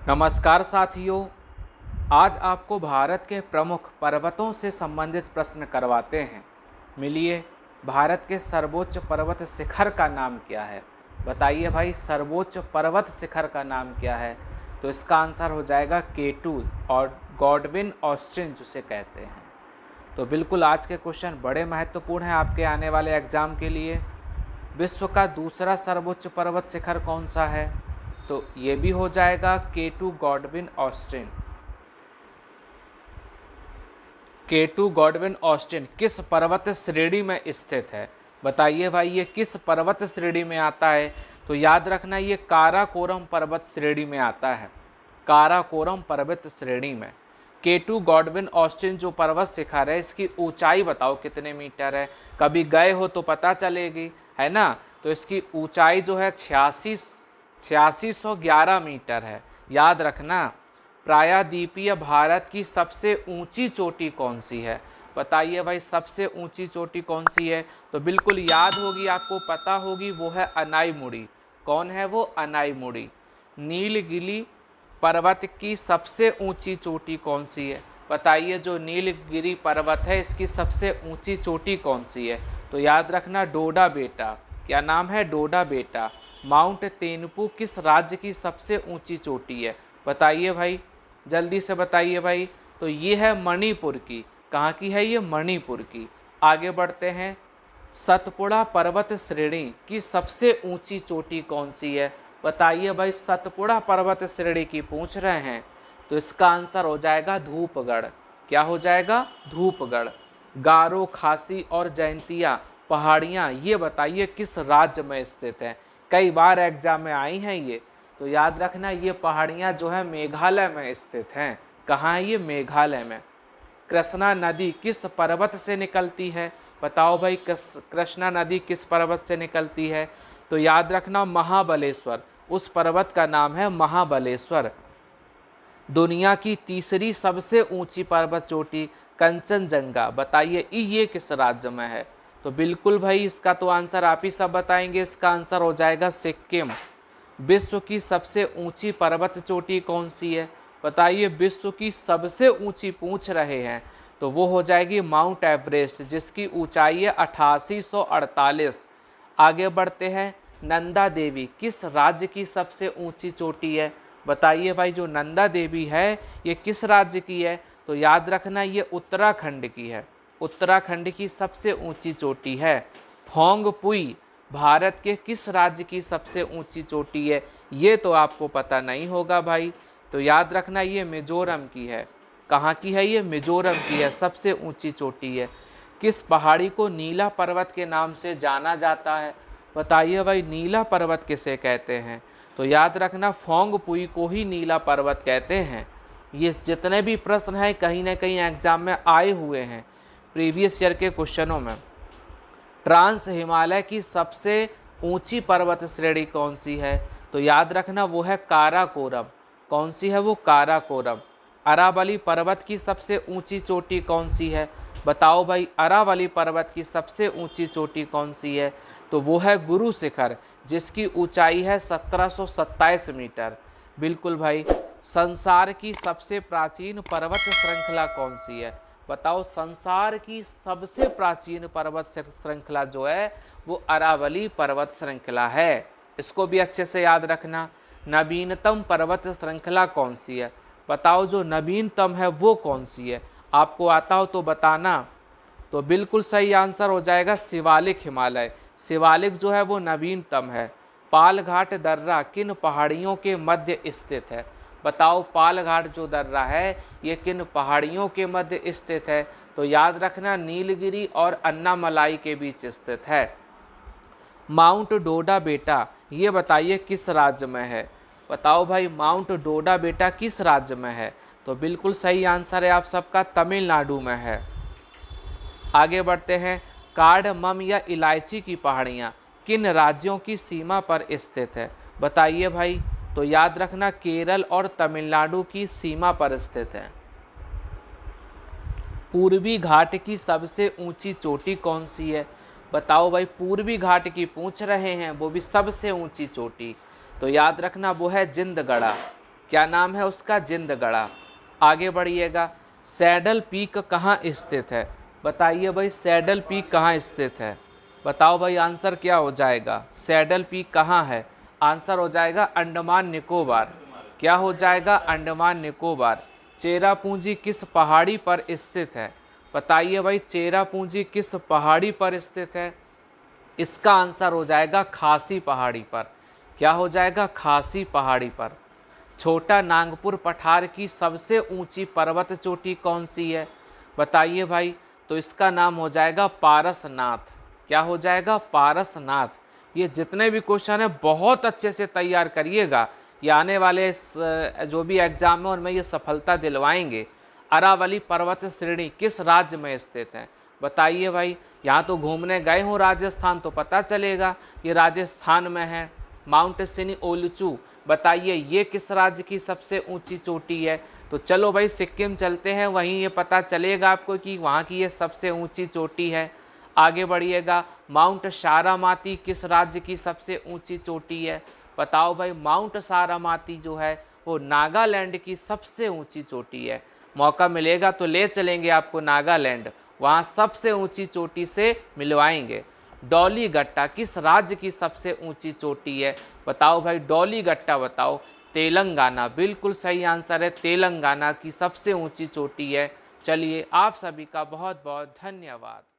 नमस्कार साथियों। आज आपको भारत के प्रमुख पर्वतों से संबंधित प्रश्न करवाते हैं। मिलिए, भारत के सर्वोच्च पर्वत शिखर का नाम क्या है? बताइए भाई, सर्वोच्च पर्वत शिखर का नाम क्या है? तो इसका आंसर हो जाएगा K2 और गॉडविन ऑस्टिन जिसे कहते हैं। तो बिल्कुल आज के क्वेश्चन बड़े महत्वपूर्ण हैं आपके आने वाले एग्जाम के लिए। विश्व का दूसरा सर्वोच्च पर्वत शिखर कौन सा है? तो ये भी हो जाएगा K2 Godwin Austen. K2 Godwin Austen किस पर्वत श्रेणी में स्थित है? बताइए भाई, ये किस पर्वत श्रेणी में आता है? तो याद रखना, ये काराकोरम पर्वत श्रेणी में आता है। काराकोरम पर्वत श्रेणी में K2 गॉडविन ऑस्टिन जो पर्वत शिखर है, इसकी ऊंचाई बताओ कितने मीटर है? कभी गए हो तो पता चलेगी, है ना। तो इसकी ऊंचाई जो है 8611 मीटर है। याद रखना। प्रायद्वीपीय भारत की सबसे ऊंची चोटी कौन सी है? बताइए भाई, सबसे ऊंची चोटी कौन सी है? तो बिल्कुल याद होगी, आपको पता होगी, वो है अनाईमुड़ी। कौन है वो? अनाईमुड़ी। नीलगिरी पर्वत की सबसे ऊंची चोटी कौन सी है? बताइए, जो नीलगिरी पर्वत है इसकी सबसे ऊंची चोटी कौन सी है? तो याद रखना, डोडा बेटा। क्या नाम है? डोडा बेटा। माउंट तेनुपू किस राज्य की सबसे ऊंची चोटी है? बताइए भाई, जल्दी से बताइए भाई। तो ये है मणिपुर की। कहाँ की है ये? मणिपुर की। आगे बढ़ते हैं। सतपुड़ा पर्वत श्रेणी की सबसे ऊंची चोटी कौन सी है? बताइए भाई, सतपुड़ा पर्वत श्रेणी की पूछ रहे हैं। तो इसका आंसर हो जाएगा धूपगढ़। क्या हो जाएगा? धूपगढ़। गारो, खासी और जयंतिया पहाड़ियाँ, ये बताइए किस राज्य में स्थित है? कई बार एग्जाम में आई हैं ये। तो याद रखना, ये पहाड़ियाँ जो है मेघालय में स्थित हैं। कहाँ है ये? मेघालय में। कृष्णा नदी किस पर्वत से निकलती है? बताओ भाई, कृष्णा नदी किस पर्वत से निकलती है? तो याद रखना, महाबलेश्वर। उस पर्वत का नाम है महाबलेश्वर। दुनिया की तीसरी सबसे ऊंची पर्वत चोटी कंचनजंगा, बताइए ये किस राज्य में है? तो बिल्कुल भाई, इसका तो आंसर आप ही सब बताएंगे। इसका आंसर हो जाएगा सिक्किम। विश्व की सबसे ऊंची पर्वत चोटी कौन सी है? बताइए, विश्व की सबसे ऊंची पूछ रहे हैं तो वो हो जाएगी माउंट एवरेस्ट, जिसकी ऊंचाई है 8848। आगे बढ़ते हैं। नंदा देवी किस राज्य की सबसे ऊंची चोटी है? बताइए भाई, जो नंदा देवी है ये किस राज्य की है? तो याद रखना, ये उत्तराखंड की है। उत्तराखंड की सबसे ऊंची चोटी है। फोंगपुई भारत के किस राज्य की सबसे ऊंची चोटी है? ये तो आपको पता नहीं होगा भाई। तो याद रखना, ये मिजोरम की है। कहाँ की है ये? मिजोरम की है, सबसे ऊंची चोटी है। किस पहाड़ी को नीला पर्वत के नाम से जाना जाता है? बताइए भाई, नीला पर्वत किसे कहते हैं? तो याद रखना, फोंगपुई को ही नीला पर्वत कहते हैं। ये जितने भी प्रश्न हैं कहीं ना कहीं एग्जाम में आए हुए हैं प्रीवियस ईयर के क्वेश्चनों में। ट्रांस हिमालय की सबसे ऊंची पर्वत श्रेणी कौन सी है? तो याद रखना, वो है काराकोरम। कौन सी है वो? काराकोरम। अरावली पर्वत की सबसे ऊंची चोटी कौन सी है? बताओ भाई, अरावली पर्वत की सबसे ऊंची चोटी कौन सी है? तो वो है गुरु शिखर, जिसकी ऊंचाई है 1727 मीटर। बिल्कुल भाई। संसार की सबसे प्राचीन पर्वत श्रृंखला कौन सी है? बताओ, संसार की सबसे प्राचीन पर्वत श्रृंखला जो है वो अरावली पर्वत श्रृंखला है। इसको भी अच्छे से याद रखना। नवीनतम पर्वत श्रृंखला कौन सी है? बताओ, जो नवीनतम है वो कौन सी है? आपको आता हो तो बताना। तो बिल्कुल सही आंसर हो जाएगा शिवालिक हिमालय। शिवालिक जो है वो नवीनतम है। पालघाट दर्रा किन पहाड़ियों के मध्य स्थित है? बताओ, पालघाट जो दर्रा है ये किन पहाड़ियों के मध्य स्थित है? तो याद रखना, नीलगिरी और अन्नामलाई के बीच स्थित है। माउंट डोडा बेटा, ये बताइए किस राज्य में है? बताओ भाई, माउंट डोडा बेटा किस राज्य में है? तो बिल्कुल सही आंसर है आप सबका, तमिलनाडु में है। आगे बढ़ते हैं। कार्डमम या इलायची की पहाड़ियाँ किन राज्यों की सीमा पर स्थित है? बताइए भाई। तो याद रखना, केरल और तमिलनाडु की सीमा पर स्थित है। पूर्वी घाट की सबसे ऊंची चोटी कौन सी है? बताओ भाई, पूर्वी घाट की पूछ रहे हैं, वो भी सबसे ऊंची चोटी। तो याद रखना, वो है जिंदगढ़ा। क्या नाम है उसका? जिंदगढ़ा। आगे बढ़िएगा, सैडल पीक कहाँ स्थित है? बताइए भाई सैडल पीक कहाँ स्थित है? बताओ भाई आंसर क्या हो जाएगा? सैडल पीक कहाँ है? आंसर हो जाएगा अंडमान निकोबार। क्या हो जाएगा? अंडमान निकोबार। चेरापूंजी किस पहाड़ी पर स्थित है? बताइए भाई चेरापूंजी किस पहाड़ी पर स्थित है? इसका आंसर हो जाएगा खासी पहाड़ी पर। क्या हो जाएगा? खासी पहाड़ी पर। छोटा नागपुर पठार की सबसे ऊंची पर्वत चोटी कौन सी है? बताइए भाई। तो इसका नाम हो जाएगा पारसनाथ। क्या हो जाएगा? पारसनाथ। ये जितने भी क्वेश्चन है बहुत अच्छे से तैयार करिएगा, ये आने वाले जो भी एग्जाम है उनमें ये सफलता दिलवाएंगे। अरावली पर्वत श्रेणी किस राज्य में स्थित है? बताइए भाई। यहाँ तो घूमने गए हो राजस्थान तो पता चलेगा, ये राजस्थान में है। माउंट सिनी ओलचू, बताइए ये किस राज्य की सबसे ऊंची चोटी है? तो चलो भाई सिक्किम चलते हैं, वहीं ये पता चलेगा आपको कि वहाँ की ये सबसे ऊंची चोटी है। आगे बढ़िएगा, माउंट सारामाती किस राज्य की सबसे ऊंची चोटी है? बताओ भाई माउंट सारामाती जो है वो नागालैंड की सबसे ऊंची चोटी है। मौका मिलेगा तो ले चलेंगे आपको नागालैंड, वहाँ सबसे ऊंची चोटी से मिलवाएंगे। डॉली गट्टा किस राज्य की सबसे ऊंची चोटी है? बताओ भाई डॉली गट्टा बताओ। तेलंगाना, बिल्कुल सही आंसर है, तेलंगाना की सबसे ऊंची चोटी है। चलिए आप सभी का बहुत बहुत धन्यवाद।